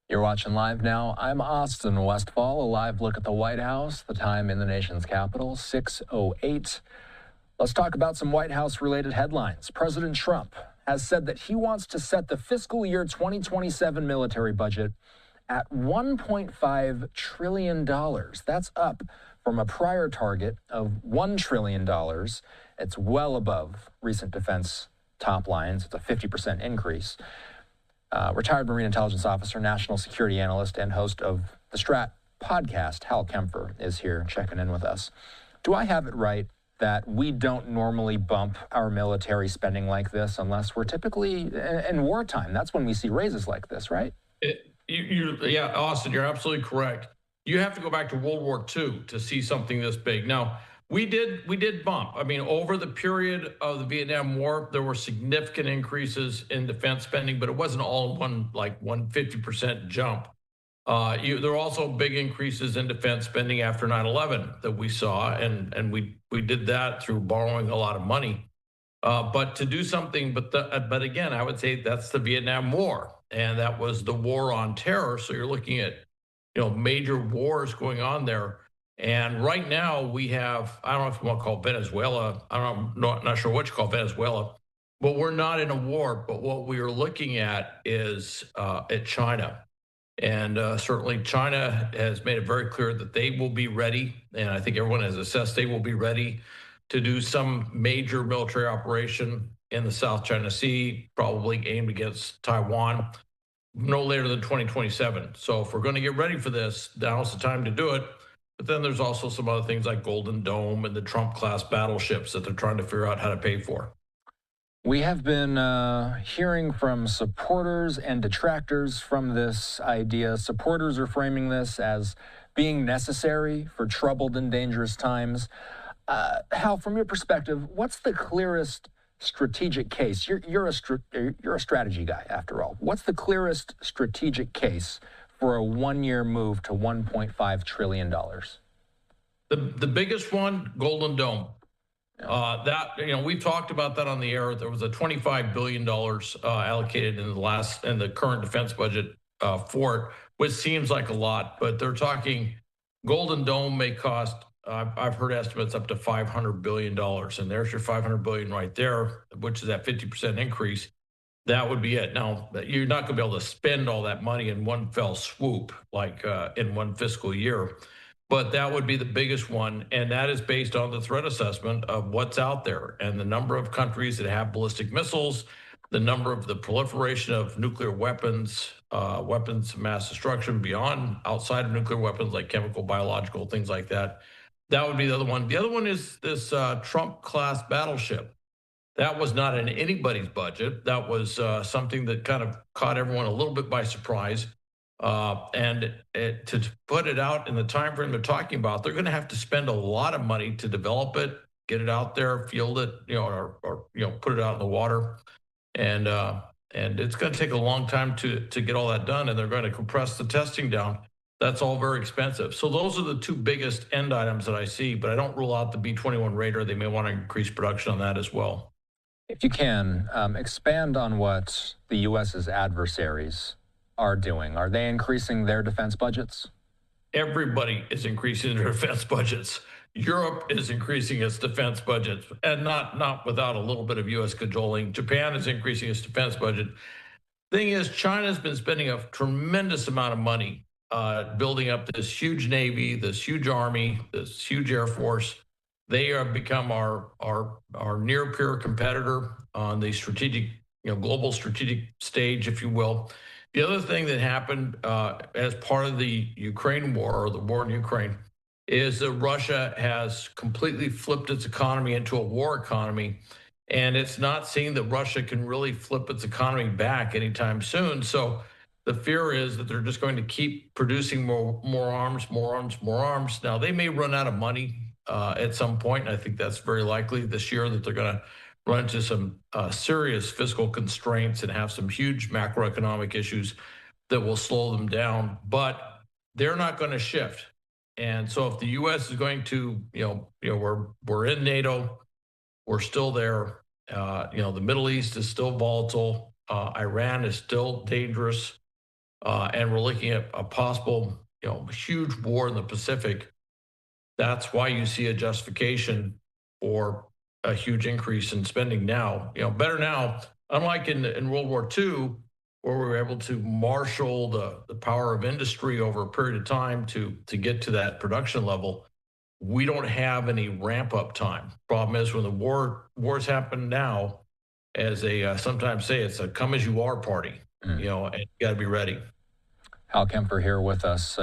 You're watching live now. I'm Austin Westfall, a live look at the White House, the time in the nation's capital, 6:08. Let's talk about some White House related headlines. President Trump has said that he wants to set the fiscal year 2027 military budget at $1.5 trillion. That's up from a prior target of $1 trillion. It's well above recent defense top lines. It's a 50% increase. Retired Marine Intelligence Officer, National Security Analyst, and host of the Strat podcast, Hal Kempfer, is here checking in with us. Do I have it right that we don't normally bump our military spending like this unless we're typically in wartime? That's when we see raises like this, right? Yeah, Austin, you're absolutely correct. You have to go back to World War II to see something this big. Now, we did bump. I mean, over the period of the Vietnam War, there were significant increases in defense spending, but it wasn't all one like 150% jump. There were also big increases in defense spending after 9/11 that we saw, and we did that through borrowing a lot of money. But to do something, but again, I would say that's the Vietnam War, and that was the war on terror. So you're looking at major wars going on there. And right now we have, I don't know if you want to call Venezuela, I don't know, not sure what you call Venezuela, but we're not in a war. But what we are looking at is at China. And certainly China has made it very clear that they will be ready. And I think everyone has assessed they will be ready to do some major military operation in the South China Sea, probably aimed against Taiwan, no later than 2027. So if we're going to get ready for this, now's the time to do it. But then there's also some other things like Golden Dome and the Trump class battleships that they're trying to figure out how to pay for. We have been hearing from supporters and detractors from this idea. Supporters are framing this as being necessary for troubled and dangerous times. Hal, from your perspective, what's the clearest strategic case? You're a strategy guy, after all. What's the clearest strategic case for a one-year move to $1.5 trillion? The biggest one, Golden Dome. We've talked about that on the air. There was a $25 billion allocated in the current defense budget for it, which seems like a lot, but they're talking Golden Dome may cost. I've heard estimates up to $500 billion, and there's your $500 billion right there, which is that 50% increase. That would be it. Now, you're not going to be able to spend all that money in one fell swoop, like in one fiscal year, but that would be the biggest one, and that is based on the threat assessment of what's out there and the number of countries that have ballistic missiles, the number of the proliferation of nuclear weapons, weapons of mass destruction beyond outside of nuclear weapons like chemical, biological, things like that. That would be the other one. The other one is this Trump class battleship. That was not in anybody's budget. That was something that kind of caught everyone a little bit by surprise. To put it out in the time frame they're talking about, they're going to have to spend a lot of money to develop it, get it out there, field it, or put it out in the water, and it's going to take a long time to get all that done. And they're going to compress the testing down. That's all very expensive. So those are the two biggest end items that I see. But I don't rule out the B-21 Raider. They may want to increase production on that as well. If you can, expand on what the U.S.'s adversaries are doing. Are they increasing their defense budgets? Everybody is increasing their defense budgets. Europe is increasing its defense budgets, and not without a little bit of U.S. cajoling. Japan is increasing its defense budget. Thing is, China's been spending a tremendous amount of money building up this huge Navy, this huge Army, this huge Air Force. They have become our near peer competitor on the strategic, global strategic stage, if you will. The other thing that happened as part of the Ukraine war, or the war in Ukraine, is that Russia has completely flipped its economy into a war economy, and it's not seeing that Russia can really flip its economy back anytime soon. So the fear is that they're just going to keep producing more arms, more arms, more arms. Now, they may run out of money at some point, and I think that's very likely this year, that they're going to run into some serious fiscal constraints and have some huge macroeconomic issues that will slow them down. But they're not going to shift. And so if the U.S. is going to, we're in NATO, we're still there. The Middle East is still volatile. Iran is still dangerous. and we're looking at a possible, huge war in the Pacific. That's why you see a justification for a huge increase in spending now. Better now, unlike in World War II, where we were able to marshal the power of industry over a period of time to get to that production level. We don't have any ramp up time. Problem is, when the wars happen now, as they sometimes say, it's a come as you are party. And you got to be ready. Hal Kemper here with us.